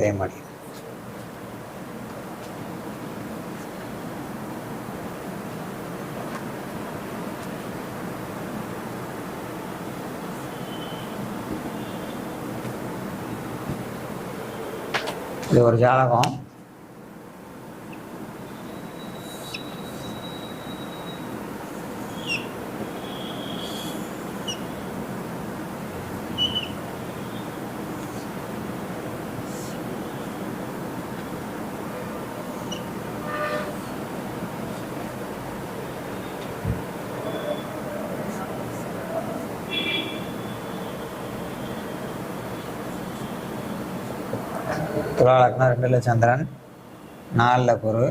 தெரிய மாட்டேங்குது. இது ஒரு ஜாதகம். துலா லக்னம் 2ல் சந்திரன், 4ல் குரு,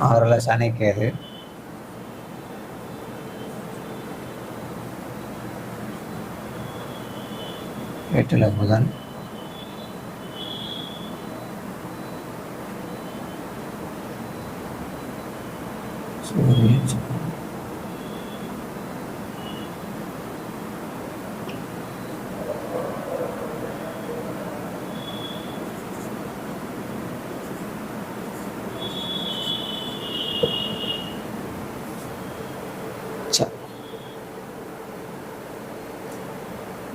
6ல் சனி கேது, 8ல் புதன், சூரியன்,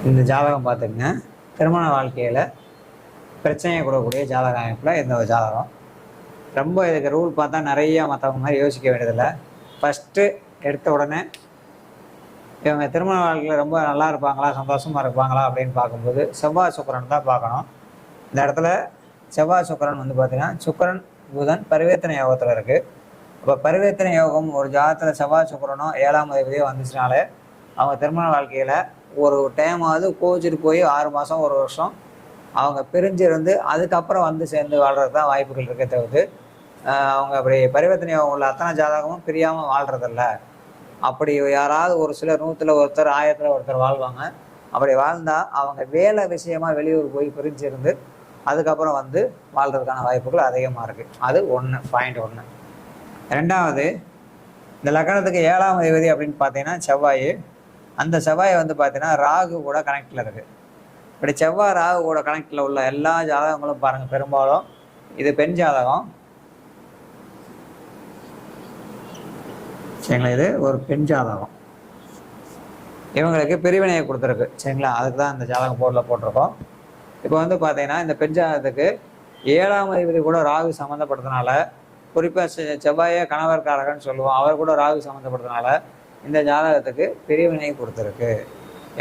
இந்த ஜாதகம் பார்த்துக்குங்க. திருமண வாழ்க்கையில் பிரச்சனையை கொடுக்கக்கூடிய ஜாதக அமைப்பில் இந்த ஒரு ஜாதகம். ரொம்ப இதுக்கு ரூல் பார்த்தா நிறைய மற்றவங்க மாதிரி யோசிக்க வேண்டியதில்லை. ஃபஸ்ட்டு எடுத்த உடனே இவங்க திருமண வாழ்க்கையில் ரொம்ப நல்லா இருப்பாங்களா, சந்தோஷமாக இருப்பாங்களா அப்படின்னு பார்க்கும்போது செவ்வாய் சுக்கிரன் தான் பார்க்கணும். இந்த இடத்துல செவ்வாய் சுக்கிரன் வந்து பார்த்திங்கன்னா சுக்கிரன் புதன் பரிவர்த்தனை யோகத்தில் இருக்குது. இப்போ பரிவர்த்தனை யோகம் ஒரு ஜாதகத்தில் செவ்வாய் சுக்கிரனும் 7ஆம் அதிபதியோ வந்துச்சுனாலே அவங்க திருமண வாழ்க்கையில் ஒரு டைமாவது கோச்சிட்டு போய் 6 மாதம் 1 வருஷம் அவங்க பிரிஞ்சிருந்து அதுக்கப்புறம் வந்து சேர்ந்து வாழ்கிறது தான் வாய்ப்புகள் இருக்க தவிர்த்து அவங்க அப்படி பரிவர்த்தனை உள்ள அத்தனை ஜாதகமும் பிரியாமல் வாழ்கிறதில்ல. அப்படி யாராவது ஒரு சிலர் 100ல் ஒருத்தர் 1000ல் ஒருத்தர் வாழ்வாங்க. அப்படி வாழ்ந்தால் அவங்க வேலை விஷயமாக வெளியூர் போய் பிரிஞ்சிருந்து அதுக்கப்புறம் வந்து வாழ்கிறதுக்கான வாய்ப்புகள் அதிகமாக இருக்குது. அது பாயிண்ட் 1. ரெண்டாவது, இந்த லக்னத்துக்கு 7ஆம் அதிபதி அப்படின்னு பார்த்தீங்கன்னா செவ்வாய். அந்த செவ்வாய் வந்து பார்த்தீங்கன்னா ராகு கூட கனெக்டில் இருக்குது. இப்படி செவ்வாய் ராகு கூட கனெக்டில் உள்ள எல்லா ஜாதகங்களும் பாருங்கள், பெரும்பாலும் இது பெண் ஜாதகம் சரிங்களா. இது ஒரு பெண் ஜாதகம். இவங்களுக்கு பிரிவினையை கொடுத்துருக்கு சரிங்களா. அதுக்கு தான் இந்த ஜாதகம் போர்டில் போட்டிருக்கோம். இப்போ வந்து பார்த்தீங்கன்னா இந்த பெண் ஜாதகத்துக்கு 7ஆம் அதிபதி கூட ராகு சம்மந்தப்படுறதுனால, குறிப்பாக செவ்வாயே கணவர்காரகன்னு சொல்லுவோம், அவர் கூட ராகு சம்மந்தப்படுறதுனால இந்த ஜாதகத்துக்கு பிரிவினை கொடுத்துருக்கு.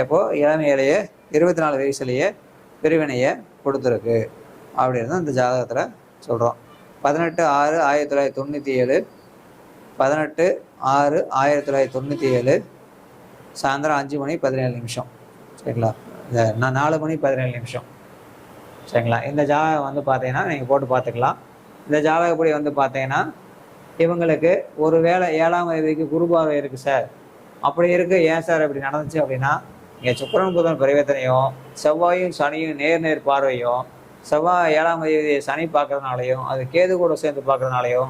எப்போது இளமையிலேயே 24 வயசுலேயே பிரிவினையை கொடுத்துருக்கு அப்படின்னு இந்த ஜாதகத்தில் சொல்கிறோம். 18/6/1997 18/6/1997 சாயந்தரம் 5 மணி 17 நிமிஷம் சரிங்களா. நான் 4 மணி 17 நிமிஷம் சரிங்களா. இந்த ஜாதகம் வந்து பார்த்தீங்கன்னா நீங்கள் போட்டு பார்த்துக்கலாம். இந்த ஜாதகப்படி வந்து பார்த்தீங்கன்னா இவங்களுக்கு ஒரு வேளை 7ஆம் அதிபதிக்கு குரு பார்வை இருக்குது சார், அப்படி இருக்குது. ஏன் சார் அப்படி நடந்துச்சு அப்படின்னா, இங்கே சுக்கிரன் புதன் பரிவர்த்தனையும் செவ்வாயும் சனியும் நேர் பார்வையும், செவ்வாய் 7ஆம் அதிபதியை சனி பார்க்கறதுனாலையும் அது கேது கூட சேர்ந்து பார்க்கறதுனாலையும்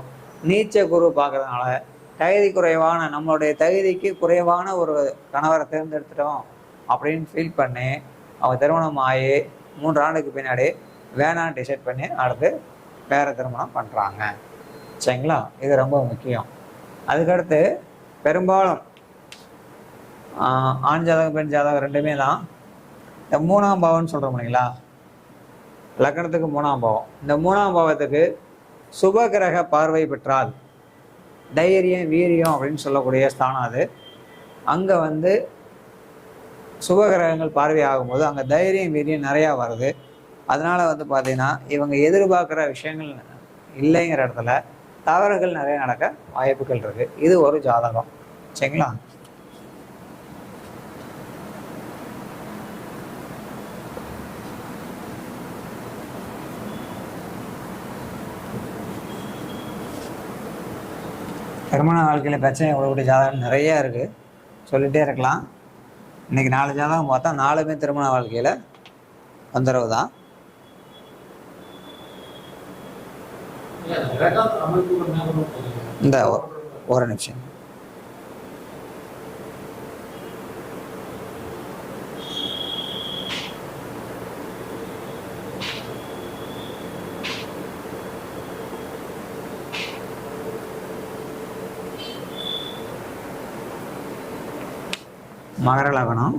நீச்ச குரு பார்க்கறதுனால தகுதி குறைவான, நம்மளுடைய தகுதிக்கு குறைவான ஒரு கணவரை தேர்ந்தெடுத்துட்டோம் அப்படின்னு ஃபீல் பண்ணி அவங்க திருமணம் ஆகி 3 ஆண்டுக்கு பின்னாடி வேணான்னு டிசைட் பண்ணி அடுத்து வேறு திருமணம் பண்ணுறாங்க சரிங்களா. இது ரொம்ப முக்கியம். அதுக்கடுத்து பெரும்பாலும் ஆண் ஜாதகம் பெண் ஜாதகம் ரெண்டுமே தான் இந்த 3ஆம் பாவம்னு சொல்கிறோம் இல்லைங்களா. லக்னத்துக்கு 3ஆம் பாவம். இந்த 3ஆம் பாவத்துக்கு சுப கிரக பார்வை பெற்றால் தைரியம் வீரியம் அப்படின்னு சொல்லக்கூடிய ஸ்தானம் அது. அங்கே வந்து சுபகிரகங்கள் பார்வை ஆகும்போது அங்கே தைரியம் வீரியம் நிறையா வருது. அதனால் வந்து பார்த்திங்கன்னா இவங்க எதிர்பார்க்குற விஷயங்கள் இல்லைங்கிற இடத்துல தவறுகள் நிறைய நடக்க வாய்ப்புகள் இருக்குது. இது ஒரு ஜாதகம் சரிங்களா. திருமண வாழ்க்கையில் பிரச்சனை கொடுக்கக்கூடிய ஜாதகம் நிறையா இருக்குது, சொல்லிகிட்டே இருக்கலாம். இன்றைக்கி 4 ஜாதகம் பார்த்தா 4மே திருமண வாழ்க்கையில் தொந்தரவு தான். இந்த ஒரு நிமிஷம். மகர லக்னம்,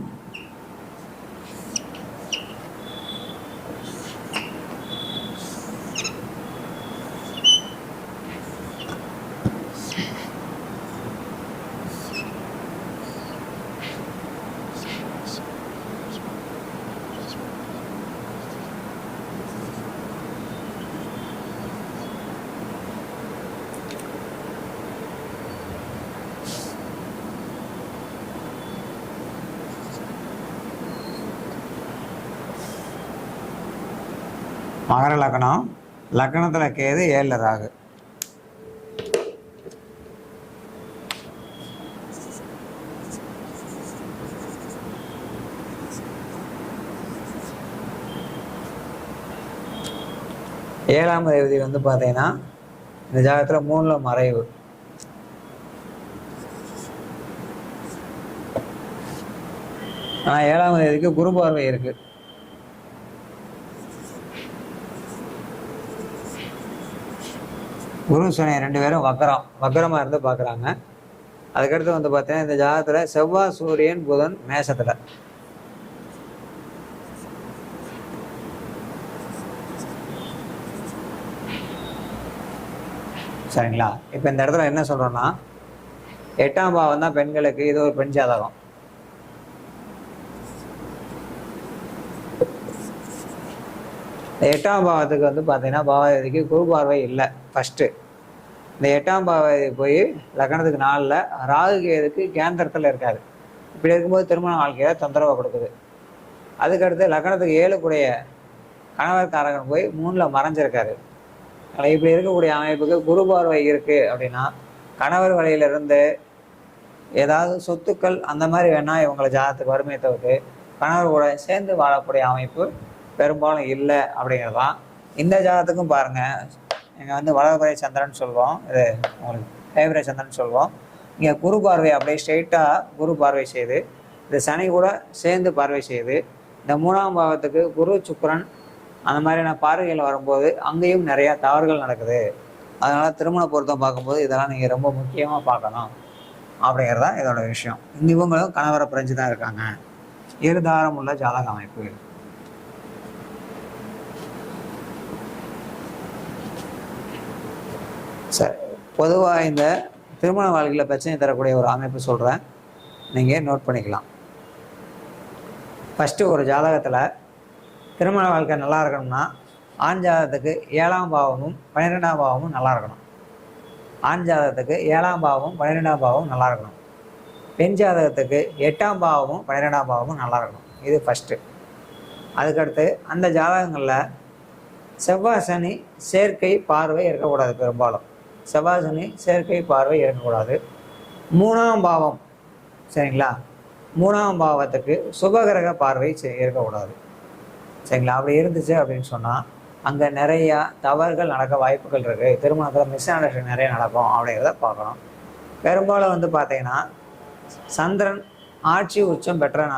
மகர லக்னம், லக்னத்தில் கேது, 7 ராகு. ஏழாம் தேதி வந்து பார்த்தீங்கன்னா இந்த ஜாதகத்தில் 3ல் மறைவு. ஆனால் 7ஆம் தேதிக்கு குரு பார்வை இருக்கு. குரு சனி 2 பேரும் வக்கரமாக இருந்து பார்க்குறாங்க. அதுக்கடுத்து வந்து பார்த்தீங்கன்னா இந்த ஜாதகத்தில் செவ்வாய் சூரியன் புதன் மேஷத்தில். சரிங்களா? இப்போ இந்த இடத்துல என்ன சொல்கிறோன்னா 8ஆம் பாவம் தான் பெண்களுக்கு. இது ஒரு பெண் ஜாதகம். இந்த 8ஆம் பாவத்துக்கு வந்து பார்த்தீங்கன்னா பாவாதிபதிக்கு குரு பார்வை இல்லை. ஃபஸ்ட்டு இந்த 8ஆம் பாவாதிபதி போய் லக்னத்துக்கு 4ல், ராகு கேதுக்கு கேந்திரத்தில் இருக்காது. இப்படி இருக்கும்போது திருமண வாழ்க்கையை தொந்தரவை கொடுக்குது. அதுக்கடுத்து லக்னத்துக்கு 7 கூடிய கணவர் காரகன் போய் 3ல் மறைஞ்சிருக்காரு. இப்படி இருக்கக்கூடிய அமைப்புக்கு குரு பார்வை இருக்குது அப்படின்னா கணவர் வழியிலிருந்து ஏதாவது சொத்துக்கள் அந்த மாதிரி வேணால் இவங்களை ஜாதகத்துக்கு வறுமையை தவிர்த்து கணவர் கூட சேர்ந்து வாழக்கூடிய அமைப்பு பெரும்பாலும் இல்லை அப்படிங்கிறதான். இந்த ஜாதகத்துக்கும் பாருங்கள், இங்கே வந்து வளர்பிறை சந்திரன் சொல்லுவோம், இது உங்களுக்கு தேய்பிறை சந்திரன் சொல்லுவோம். இங்கே குரு பார்வை அப்படியே ஸ்ட்ரெயிட்டாக குரு பார்வை செய்து, இந்த சனி கூட சேர்ந்து பார்வை செய்து, இந்த 3ஆம் பாவத்துக்கு குரு சுக்கிரன் அந்த மாதிரியான பார்வைகள் வரும்போது அங்கேயும் நிறையா தவறுகள் நடக்குது. அதனால் திருமண பொருத்தம் பார்க்கும்போது இதெல்லாம் நீங்கள் ரொம்ப முக்கியமாக பார்க்கணும் அப்படிங்கிறது தான் இதோட விஷயம். இவங்களும் கணவரை பிரிஞ்சு தான் இருக்காங்க. இருதாரம் உள்ள ஜாதக அமைப்பு. சரி, பொதுவாக இந்த திருமண வாழ்க்கையில் பிரச்சனை தரக்கூடிய ஒரு அமைப்பு சொல்கிறேன், நீங்கள் நோட் பண்ணிக்கலாம். ஃபஸ்ட்டு ஒரு ஜாதகத்தில் திருமண வாழ்க்கை நல்லா இருக்கணும்னா ஆண் ஜாதகத்துக்கு 7ஆம் பாவமும் 12ஆம் பாவமும் நல்லா இருக்கணும். ஆண் ஜாதகத்துக்கு 7ஆம் பாவமும் 12ஆம் பாவமும் நல்லா இருக்கணும். பெண் ஜாதகத்துக்கு 8ஆம் பாவமும் 12ஆம் பாவமும் நல்லா இருக்கணும். இது ஃபஸ்ட்டு. அதுக்கடுத்து அந்த ஜாதகங்களில் செவ்வாய் சனி சேர்க்கை பார்வை இருக்கக்கூடாது. பெரும்பாலும் செவ்வாய் சனி சேர்க்கை பார்வை இருக்கக்கூடாது. 3ஆம் பாவம், சரிங்களா, 3ஆம் பாவத்துக்கு சுபகிரக பார்வை இருக்கக்கூடாது. சரிங்களா? அப்படி இருந்துச்சு அப்படின்னு சொன்னால் அங்கே நிறையா தவறுகள் நடக்க வாய்ப்புகள் இருக்குது. திருமணத்தில் மிஸ் அண்டர்ஸ்டாண்டிங் நிறைய நடக்கும் அப்படிங்கிறத பார்க்கணும். பெரும்பாலும் வந்து பார்த்தீங்கன்னா சந்திரன் ஆட்சி உச்சம் பெற்ற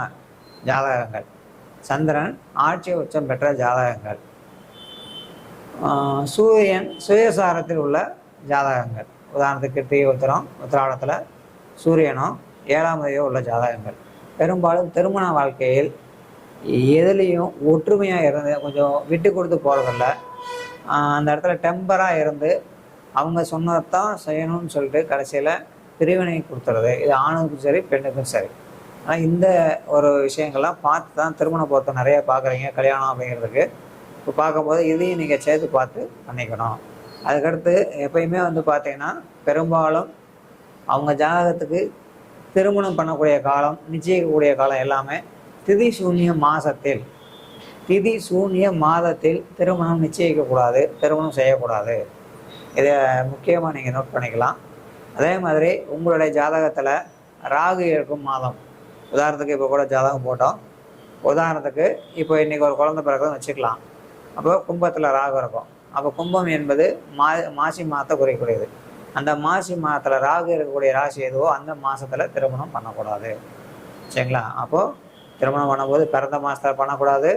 ஜாதகங்கள், சந்திரன் ஆட்சி உச்சம் பெற்ற ஜாதகங்கள், சூரியன் சுயசாரத்தில் உள்ள ஜாதகங்கள், உதாரணத்துக்கு கிருத்திகை உத்திராடத்தில் சூரியனும் 7ஆம் தேதியோ உள்ள ஜாதகங்கள் பெரும்பாலும் திருமண வாழ்க்கையில் எதுலேயும் ஒற்றுமையாக இருந்து கொஞ்சம் விட்டு கொடுத்து போகிறதில்ல. அந்த இடத்துல டெம்பராக இருந்து அவங்க சொன்னதான் செய்யணும்னு சொல்லிட்டு கடைசியில் பிரிவினை கொடுத்துறது. இது ஆணுக்கும் சரி பெண்ணுக்கும் சரி. ஆனால் இந்த ஒரு விஷயங்கள்லாம் பார்த்து தான் திருமண பொருத்தம் நிறைய பார்க்குறீங்க கல்யாணம் அப்படிங்கிறதுக்கு. இப்போ பார்க்கும்போது இதையும் நீங்கள் சேர்த்து பார்த்து பண்ணிக்கணும். அதுக்கடுத்து எப்பயுமே வந்து பார்த்தீங்கன்னா பெரும்பாலும் அவங்க ஜாதகத்துக்கு திருமணம் பண்ணக்கூடிய காலம், நிச்சயிக்கக்கூடிய காலம் எல்லாமே திதி சூன்ய மாதத்தில், திதி சூன்ய மாதத்தில் திருமணம் நிச்சயிக்கக்கூடாது, திருமணம் செய்யக்கூடாது. இதை முக்கியமாக நீங்கள் நோட் பண்ணிக்கலாம். அதே மாதிரி உங்களுடைய ஜாதகத்தில் ராகு இருக்கும் மாதம், உதாரணத்துக்கு இப்போ கூட ஜாதகம் போட்டோம். உதாரணத்துக்கு இப்போ இன்றைக்கி ஒரு குழந்தை பிறகுன்னு வச்சுக்கலாம். அப்போ கும்பத்தில் ராகு இருக்கும். அப்போ கும்பம் என்பது மாசி மாதத்தை குறைக்கூடியது. அந்த மாசி மாதத்தில் ராகு இருக்கக்கூடிய ராசி எதுவோ அந்த மாதத்தில் திருமணம் பண்ணக்கூடாது. சரிங்களா? அப்போது திருமணம் பண்ணும்போது பிறந்த மாதத்தில் பண்ணக்கூடாது,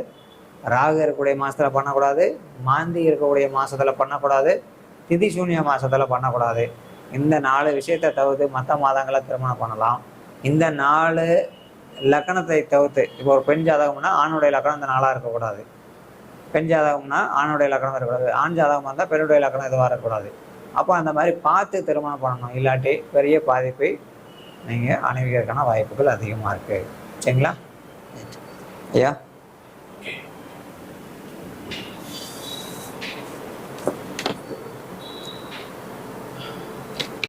ராகு இருக்கக்கூடிய மாதத்தில் பண்ணக்கூடாது, மாந்தி இருக்கக்கூடிய மாதத்தில் பண்ணக்கூடாது, திதி சூன்ய மாதத்தில் பண்ணக்கூடாது. இந்த 4 விஷயத்தை தவிர்த்து மற்ற மாதங்களில் திருமணம் பண்ணலாம். இந்த 4 லக்கணத்தை தவிர்த்து, இப்போ ஒரு பெண் ஜாதகம்னா ஆணுடைய லக்கணம் இந்த நாளாக இருக்கக்கூடாது, பெண் ஜாதகம்னா ஆணுடைய லக்கணம் இருக்கக்கூடாது, ஆண் ஜாதகமாக இருந்தால் பெண்ணுடைய லக்கணம் எதுவாக இருக்கக்கூடாது. அப்போ அந்த மாதிரி பார்த்து திருமணம் பண்ணணும், இல்லாட்டி பெரிய பாதிப்பை நீங்கள் அனுபவிக்கிறதுக்கான வாய்ப்புகள் அதிகமாக இருக்குது. சரிங்களா ஐயா?